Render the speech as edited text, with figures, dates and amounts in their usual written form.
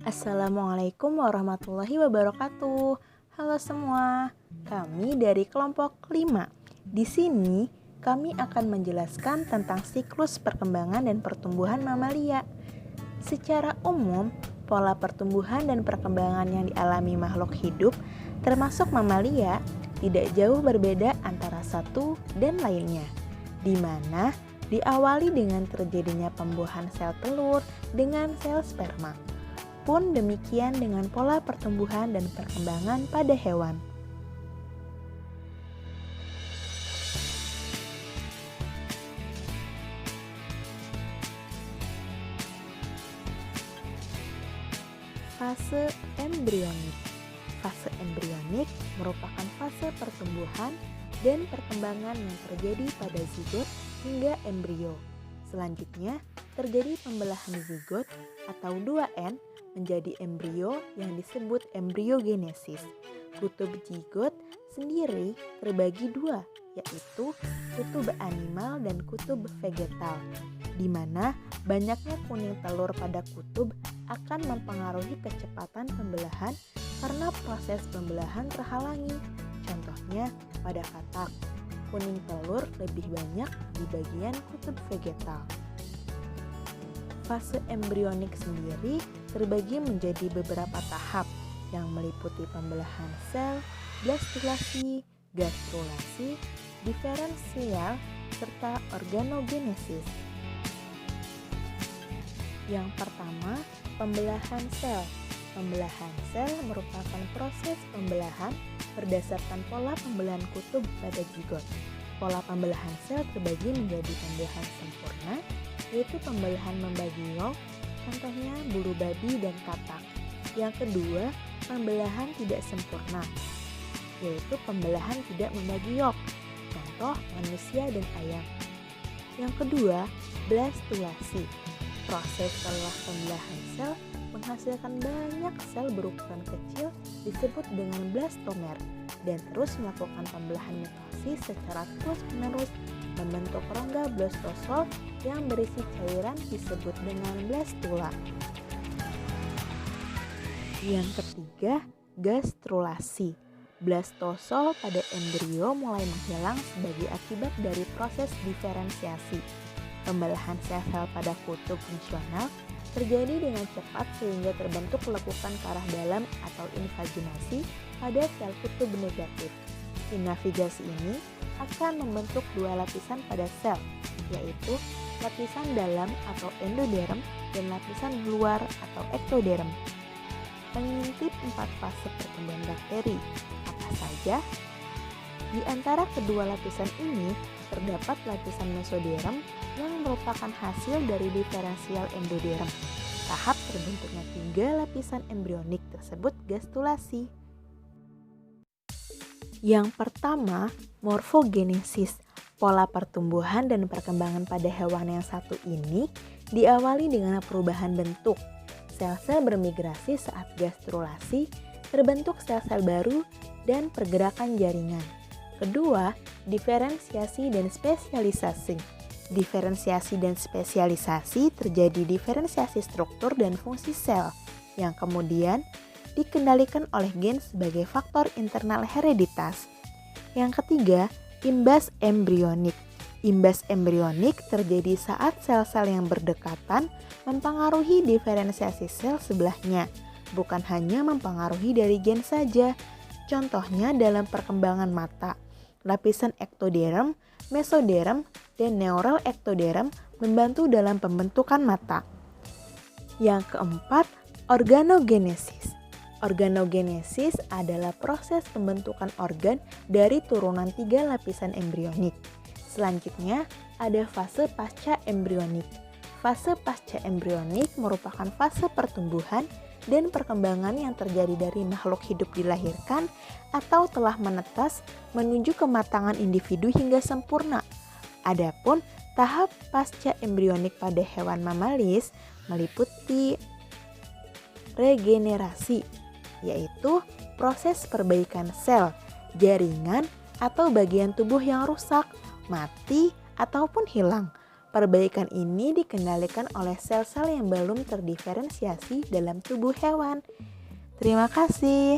Assalamualaikum warahmatullahi wabarakatuh. Halo semua, kami dari kelompok 5. Di sini kami akan menjelaskan tentang siklus perkembangan dan pertumbuhan mamalia. Secara umum, pola pertumbuhan dan perkembangan yang dialami makhluk hidup, termasuk mamalia, tidak jauh berbeda antara satu dan lainnya, di mana diawali dengan terjadinya pembuahan sel telur dengan sel sperma. Pun demikian dengan pola pertumbuhan dan perkembangan pada hewan. Fase embrionik. Fase embrionik merupakan fase pertumbuhan dan perkembangan yang terjadi pada zigot hingga embrio. Selanjutnya, terjadi pembelahan zigot atau 2N menjadi embrio yang disebut embriogenesis. Kutub zigot sendiri terbagi dua, yaitu kutub animal dan kutub vegetal, di mana banyaknya kuning telur pada kutub akan mempengaruhi kecepatan pembelahan karena proses pembelahan terhalangi. Contohnya pada katak, kuning telur lebih banyak di bagian kutub vegetal. Fase embrionik sendiri terbagi menjadi beberapa tahap yang meliputi pembelahan sel, blastulasi, gastrulasi, diferensial, serta organogenesis. Yang pertama, pembelahan sel. Pembelahan sel merupakan proses pembelahan berdasarkan pola pembelahan kutub pada zigot. Pola pembelahan sel terbagi menjadi pembelahan sempurna, yaitu pembelahan membagi yolk, contohnya bulu babi dan katak. Yang kedua, pembelahan tidak sempurna, yaitu pembelahan tidak membagi yolk, contoh manusia dan ayam. Yang kedua, blastulasi. Proses setelah pembelahan sel menghasilkan banyak sel berukuran kecil disebut dengan blastomer dan terus melakukan pembelahan mitosis secara terus-menerus membentuk rongga blastosol yang berisi cairan disebut dengan blastula. Yang ketiga, gastrulasi. Blastosol pada embrio mulai menghilang sebagai akibat dari proses diferensiasi. Pembelahan sel-sel pada kutub fungsional terjadi dengan cepat sehingga terbentuk lekukan ke arah dalam atau invaginasi pada sel kutub negatif. Inavigasi ini akan membentuk dua lapisan pada sel, yaitu lapisan dalam atau endoderm dan lapisan luar atau ektoderm. Mengintip 4 fase perkembangan bakteri, apa saja? Di antara kedua lapisan ini terdapat lapisan mesoderm yang merupakan hasil dari diferensial endoderm. Tahap terbentuknya 3 lapisan embrionik tersebut gastrulasi. Yang pertama, morfogenesis. Pola pertumbuhan dan perkembangan pada hewan yang satu ini diawali dengan perubahan bentuk. Sel-sel bermigrasi saat gastrulasi, terbentuk sel-sel baru dan pergerakan jaringan. Kedua, diferensiasi dan spesialisasi. Diferensiasi dan spesialisasi terjadi diferensiasi struktur dan fungsi sel yang kemudian dikendalikan oleh gen sebagai faktor internal hereditas. Yang ketiga, imbas embrionik. Imbas embrionik terjadi saat sel-sel yang berdekatan mempengaruhi diferensiasi sel sebelahnya, bukan hanya mempengaruhi dari gen saja. Contohnya dalam perkembangan mata, lapisan ektoderm, mesoderm, dan neural ektoderm membantu dalam pembentukan mata. Yang keempat, organogenesis. Organogenesis adalah proses pembentukan organ dari turunan 3 lapisan embrionik. Selanjutnya, ada fase pasca embrionik. Fase pasca embrionik merupakan fase pertumbuhan dan perkembangan yang terjadi dari makhluk hidup dilahirkan atau telah menetas menuju kematangan individu hingga sempurna. Adapun tahap pasca embrionik pada hewan mamalis meliputi regenerasi, yaitu proses perbaikan sel, jaringan, atau bagian tubuh yang rusak, mati, ataupun hilang. Perbaikan ini dikendalikan oleh sel-sel yang belum terdiferensiasi dalam tubuh hewan. Terima kasih.